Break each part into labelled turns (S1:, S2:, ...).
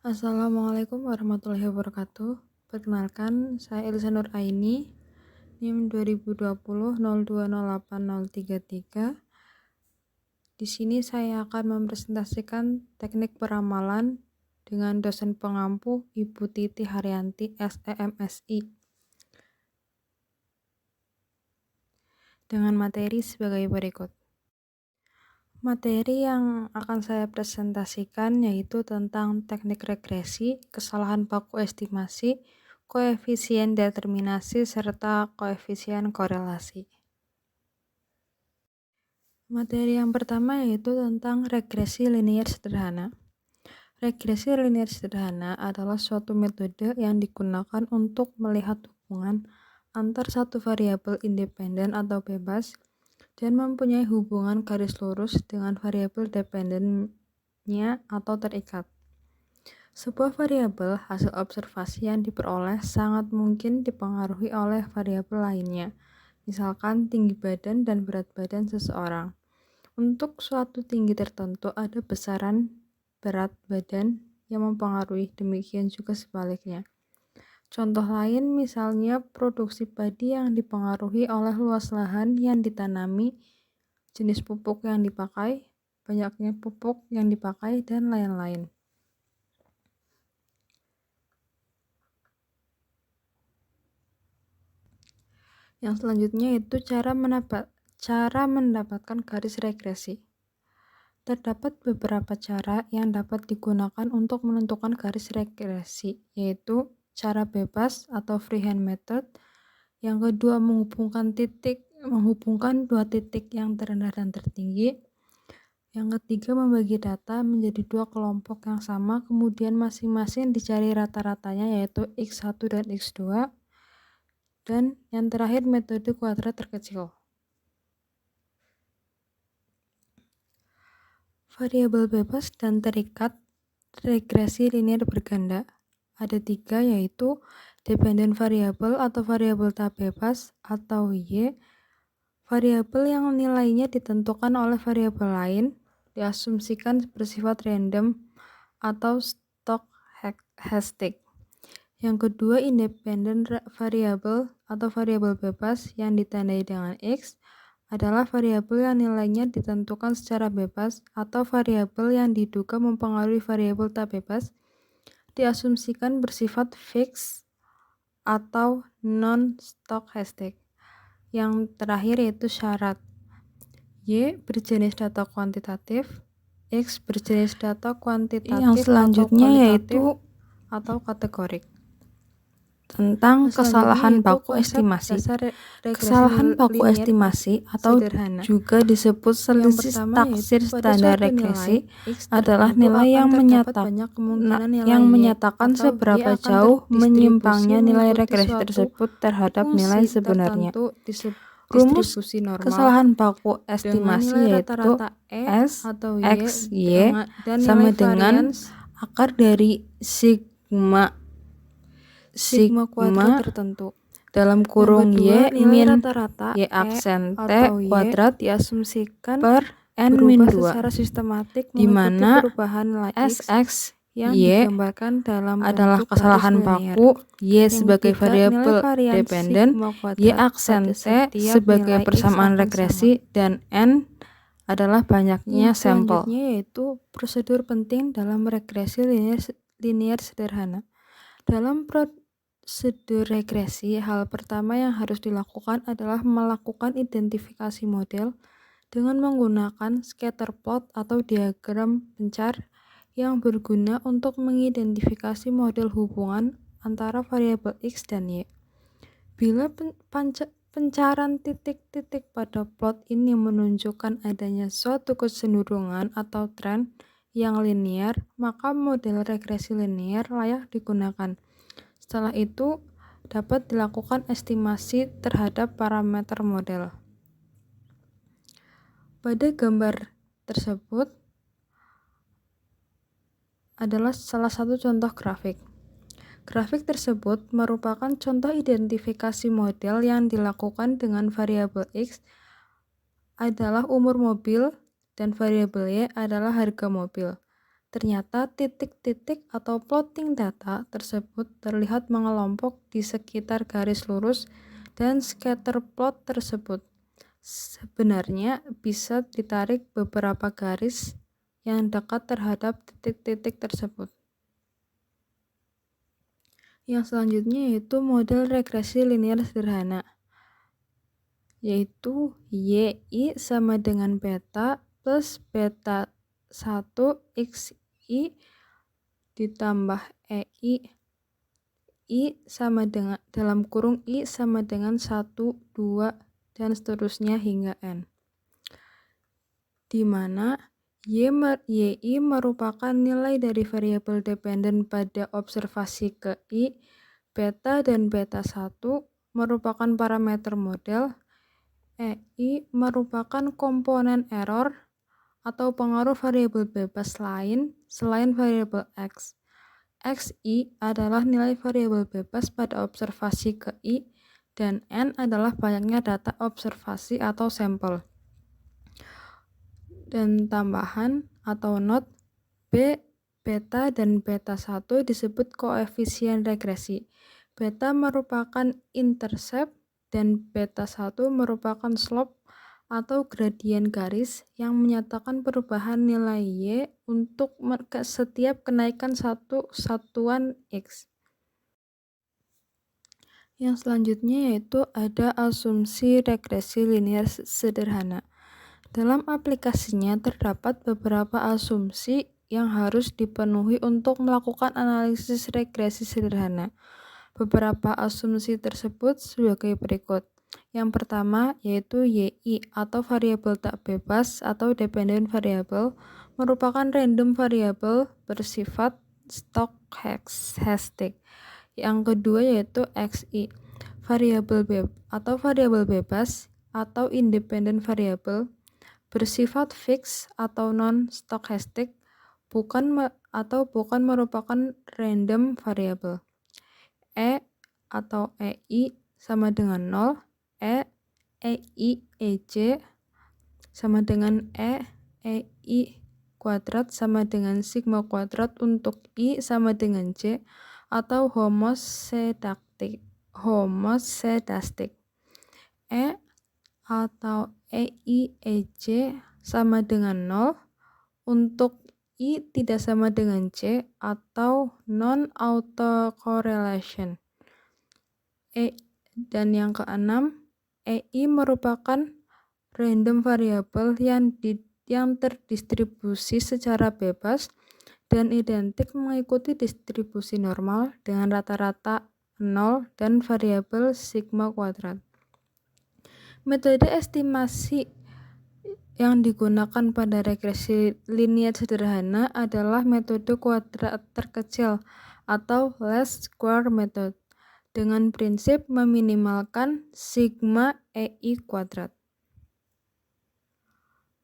S1: Assalamualaikum warahmatullahi wabarakatuh. Perkenalkan, saya Elisa Nur Aini, NIM 2020 020833. Di sini saya akan mempresentasikan teknik peramalan dengan dosen pengampu Ibu Titi Haryanti, SEMSI. Dengan materi sebagai berikut. Materi yang akan saya presentasikan yaitu tentang teknik regresi, kesalahan baku estimasi, koefisien determinasi, serta koefisien korelasi. Materi yang pertama yaitu tentang regresi linier sederhana. Regresi linier sederhana adalah suatu metode yang digunakan untuk melihat hubungan antar satu variabel independen atau bebas dan mempunyai hubungan garis lurus dengan variabel dependennya atau terikat. Sebuah variabel hasil observasi yang diperoleh sangat mungkin dipengaruhi oleh variabel lainnya, misalkan tinggi badan dan berat badan seseorang. Untuk suatu tinggi tertentu ada besaran berat badan yang mempengaruhi, demikian juga sebaliknya. Contoh lain misalnya produksi padi yang dipengaruhi oleh luas lahan yang ditanami, jenis pupuk yang dipakai, banyaknya pupuk yang dipakai, dan lain-lain. Yang selanjutnya itu cara mendapatkan garis regresi. Terdapat beberapa cara yang dapat digunakan untuk menentukan garis regresi, yaitu cara bebas atau freehand method. Yang kedua, menghubungkan dua titik yang terendah dan tertinggi. Yang ketiga, membagi data menjadi dua kelompok yang sama, kemudian masing-masing dicari rata-ratanya yaitu X1 dan X2. Dan yang terakhir, metode kuadrat terkecil. Variabel bebas dan terikat regresi linier berganda. Ada tiga, yaitu dependent variable atau variabel tak bebas atau Y, variabel yang nilainya ditentukan oleh variabel lain, diasumsikan bersifat random atau stochastic. Yang kedua, independent variable atau variabel bebas yang ditandai dengan X, adalah variabel yang nilainya ditentukan secara bebas atau variabel yang diduga mempengaruhi variabel tak bebas, diasumsikan bersifat fix atau non-stochastic. Yang terakhir yaitu syarat. Y berjenis data kuantitatif, X berjenis data kuantitatif. Yang selanjutnya yaitu atau kategorik. Tentang kesalahan baku estimasi. Kesalahan baku estimasi atau juga disebut selisih taksir standar regresi adalah nilai yang menyatakan seberapa jauh menyimpangnya nilai regresi tersebut terhadap nilai sebenarnya. Rumus kesalahan baku estimasi yaitu S, X, Y sama dengan akar dari sigma tertentu dalam kurung Y min Y aksen T kuadrat diasumsikan per N min 2, secara sistematik di mana Sx Y adalah kesalahan baku, Y sebagai variabel dependen, Y aksen T sebagai persamaan regresi, dan N adalah banyaknya sampel. Selanjutnya yaitu prosedur penting dalam regresi linier sederhana. Dalam prosedur regresi, hal pertama yang harus dilakukan adalah melakukan identifikasi model dengan menggunakan scatter plot atau diagram pencar yang berguna untuk mengidentifikasi model hubungan antara variabel X dan Y. Bila pencaran titik-titik pada plot ini menunjukkan adanya suatu kecenderungan atau tren yang linier, maka model regresi linier layak digunakan. Setelah itu, dapat dilakukan estimasi terhadap parameter model. Pada gambar tersebut adalah salah satu contoh grafik. Grafik tersebut merupakan contoh identifikasi model yang dilakukan dengan variabel X adalah umur mobil dan variabel Y adalah harga mobil. Ternyata titik-titik atau plotting data tersebut terlihat mengelompok di sekitar garis lurus dan scatter plot tersebut. Sebenarnya bisa ditarik beberapa garis yang dekat terhadap titik-titik tersebut. Yang selanjutnya yaitu model regresi linear sederhana, yaitu YI sama dengan beta plus beta 1 XI ditambah I sama dengan dalam kurung I sama dengan 1, 2, dan seterusnya hingga N. Di mana YI merupakan nilai dari variabel dependen pada observasi ke I, beta dan beta 1 merupakan parameter model, EI merupakan komponen error atau pengaruh variabel bebas lain selain variabel X. XI adalah nilai variabel bebas pada observasi ke I, dan N adalah banyaknya data observasi atau sampel. Dan tambahan atau not, beta dan beta 1 disebut koefisien regresi. Beta merupakan intercept dan beta 1 merupakan slope atau gradien garis yang menyatakan perubahan nilai Y untuk setiap kenaikan satu satuan X. Yang selanjutnya yaitu ada asumsi regresi linear sederhana. Dalam aplikasinya terdapat beberapa asumsi yang harus dipenuhi untuk melakukan analisis regresi sederhana. Beberapa asumsi tersebut sebagai berikut. Yang pertama yaitu YI atau variabel tak bebas atau dependent variable merupakan random variable bersifat stochastic. Yang kedua yaitu XI, variabel variabel bebas atau independent variable bersifat fix atau non-stochastic, bukan merupakan random variable. Atau EI sama dengan 0, EI sama dengan EI kuadrat sama dengan sigma kuadrat untuk I sama dengan J, atau homosedastic. Atau EI sama dengan 0 untuk I tidak sama dengan C, atau non-autocorrelation. Dan yang keenam, EI merupakan random variable yang terdistribusi secara bebas dan identik mengikuti distribusi normal dengan rata-rata 0 dan variabel sigma kuadrat. Metode estimasi yang digunakan pada regresi linear sederhana adalah metode kuadrat terkecil atau least square method dengan prinsip meminimalkan sigma EI kuadrat.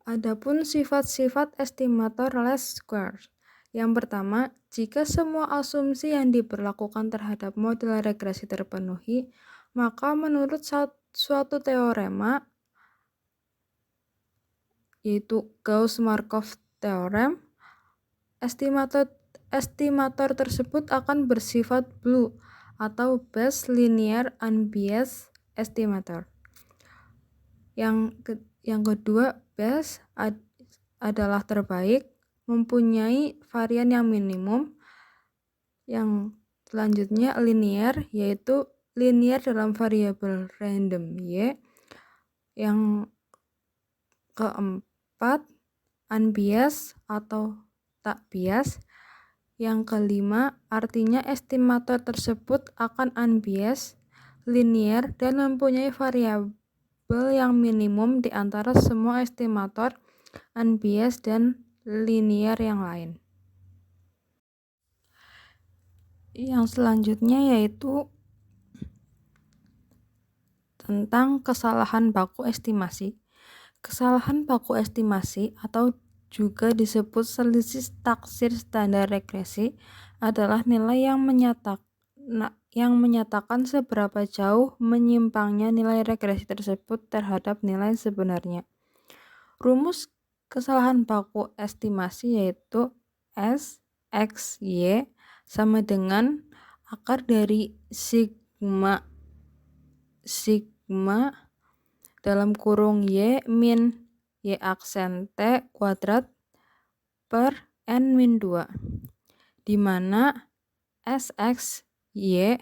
S1: Adapun sifat-sifat estimator least square. Yang pertama, jika semua asumsi yang diberlakukan terhadap model regresi terpenuhi, maka menurut suatu teorema yaitu Gauss-Markov theorem, estimator tersebut akan bersifat blue atau best linear unbiased estimator. Yang kedua, best adalah terbaik, mempunyai varian yang minimum. Yang selanjutnya linear, yaitu linear dalam variabel random Y. Yang keempat, unbiased atau tak bias. Yang kelima, artinya estimator tersebut akan unbiased, linear, dan mempunyai variabel yang minimum di antara semua estimator unbiased dan linear yang lain. Yang selanjutnya yaitu tentang kesalahan baku estimasi. Kesalahan baku estimasi atau juga disebut selisih taksir standar regresi adalah nilai yang menyatakan seberapa jauh menyimpangnya nilai regresi tersebut terhadap nilai sebenarnya. Rumus kesalahan baku estimasi yaitu S, X, Y sama dengan akar dari sigma dalam kurung Y min Y aksen T kuadrat per N min 2, di mana S, X, Y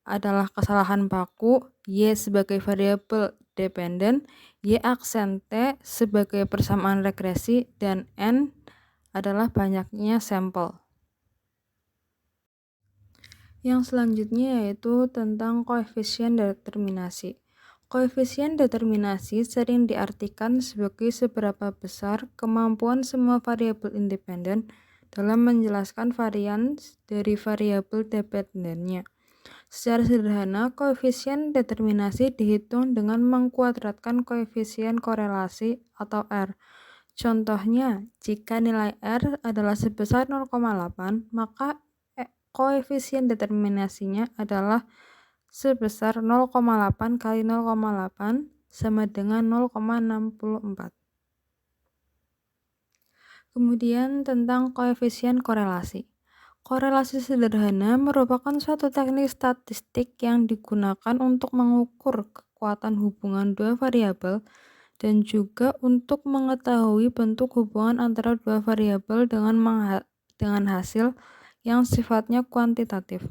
S1: adalah kesalahan paku, Y sebagai variabel dependen, Y aksen T sebagai persamaan regresi, dan N adalah banyaknya sampel. Yang selanjutnya yaitu tentang koefisien determinasi. Koefisien determinasi sering diartikan sebagai seberapa besar kemampuan semua variabel independen dalam menjelaskan varians dari variabel dependennya. Secara sederhana, koefisien determinasi dihitung dengan mengkuadratkan koefisien korelasi atau R. Contohnya, jika nilai R adalah sebesar 0,8, maka koefisien determinasinya adalah sebesar 0,8 kali 0,8 sama dengan 0,64. Kemudian tentang koefisien korelasi. Korelasi sederhana merupakan suatu teknik statistik yang digunakan untuk mengukur kekuatan hubungan dua variabel dan juga untuk mengetahui bentuk hubungan antara dua variabel dengan hasil yang sifatnya kuantitatif.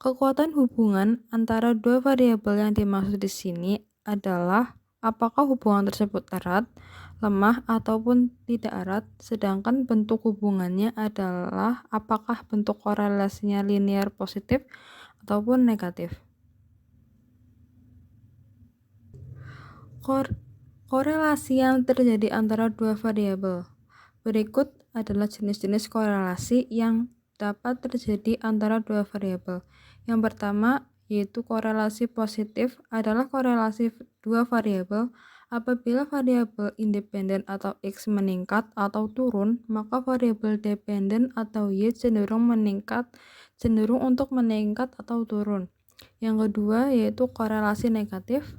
S1: Kekuatan hubungan antara dua variabel yang dimaksud di sini adalah apakah hubungan tersebut erat, lemah, ataupun tidak erat, sedangkan bentuk hubungannya adalah apakah bentuk korelasinya linear positif ataupun negatif. Korelasi yang terjadi antara dua variabel. Berikut adalah jenis-jenis korelasi yang dapat terjadi antara dua variabel. Yang pertama yaitu korelasi positif adalah korelasi dua variabel. Apabila variabel independen atau X meningkat atau turun, maka variabel dependen atau Y cenderung untuk meningkat atau turun. Yang kedua yaitu korelasi negatif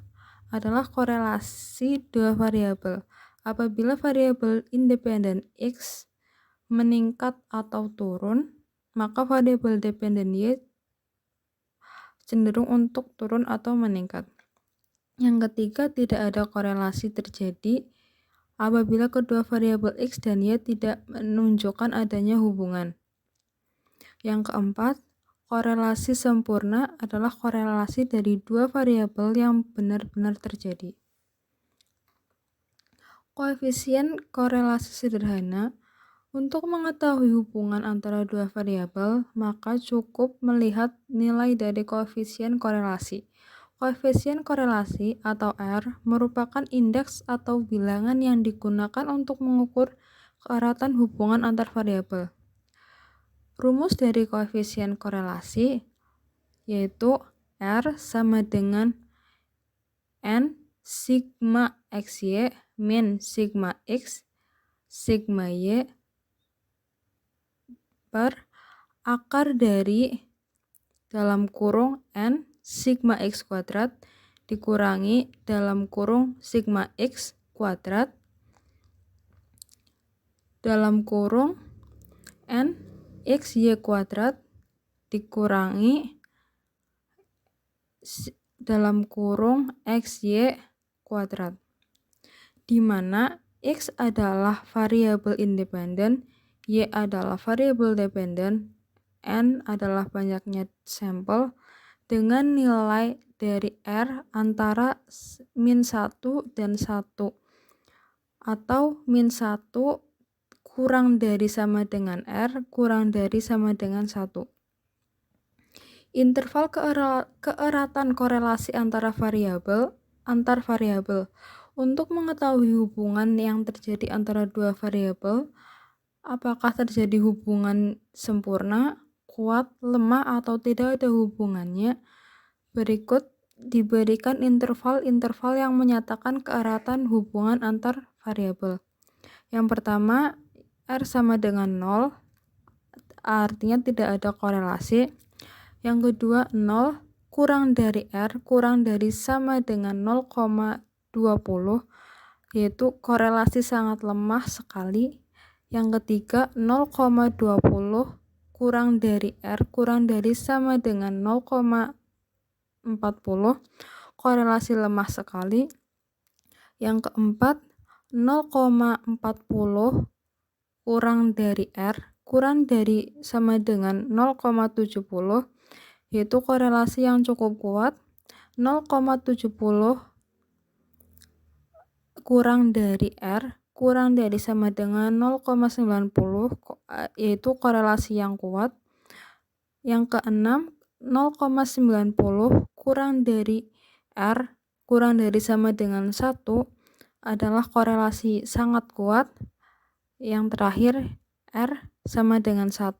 S1: adalah korelasi dua variabel. Apabila variabel independen X meningkat atau turun, maka variabel dependen Y cenderung untuk turun atau meningkat. Yang ketiga, tidak ada korelasi terjadi apabila kedua variabel X dan Y tidak menunjukkan adanya hubungan. Yang keempat, korelasi sempurna adalah korelasi dari dua variabel yang benar-benar terjadi. Koefisien korelasi sederhana. Untuk mengetahui hubungan antara dua variabel, maka cukup melihat nilai dari koefisien korelasi. Koefisien korelasi atau R merupakan indeks atau bilangan yang digunakan untuk mengukur keeratan hubungan antar variabel. Rumus dari koefisien korelasi yaitu R sama dengan N sigma XY min sigma X sigma Y per akar dari dalam kurung N sigma X kuadrat dikurangi dalam kurung sigma X kuadrat dalam kurung N X Y kuadrat dikurangi dalam kurung XY kuadrat, di mana X adalah variabel independen, Y adalah variabel dependen, N adalah banyaknya sampel dengan nilai dari R antara min 1 dan 1 atau min 1 kurang dari sama dengan R kurang dari sama dengan 1. Interval keeratan korelasi antar variabel. Untuk mengetahui hubungan yang terjadi antara dua variabel, apakah terjadi hubungan sempurna, kuat, lemah, atau tidak ada hubungannya, berikut diberikan interval-interval yang menyatakan keeratan hubungan antar variabel. Yang pertama, R sama dengan 0, artinya tidak ada korelasi. Yang kedua, 0 kurang dari R kurang dari sama dengan 0,20, yaitu korelasi sangat lemah sekali. Yang ketiga, 0,20 kurang dari R kurang dari sama dengan 0,40, korelasi lemah sekali. Yang keempat, 0,40 kurang dari R kurang dari sama dengan 0,70, yaitu korelasi yang cukup kuat. 0,70 kurang dari R kurang dari sama dengan 0,90, yaitu korelasi yang kuat. Yang keenam, 0,90 kurang dari R kurang dari sama dengan 1 adalah korelasi sangat kuat. Yang terakhir, R sama dengan 1,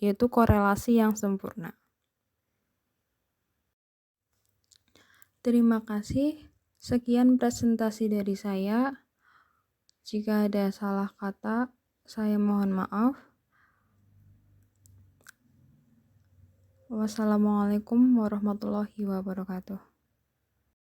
S1: yaitu korelasi yang sempurna. Terima kasih. Sekian presentasi dari saya. Jika ada salah kata, saya mohon maaf. Wassalamualaikum warahmatullahi wabarakatuh.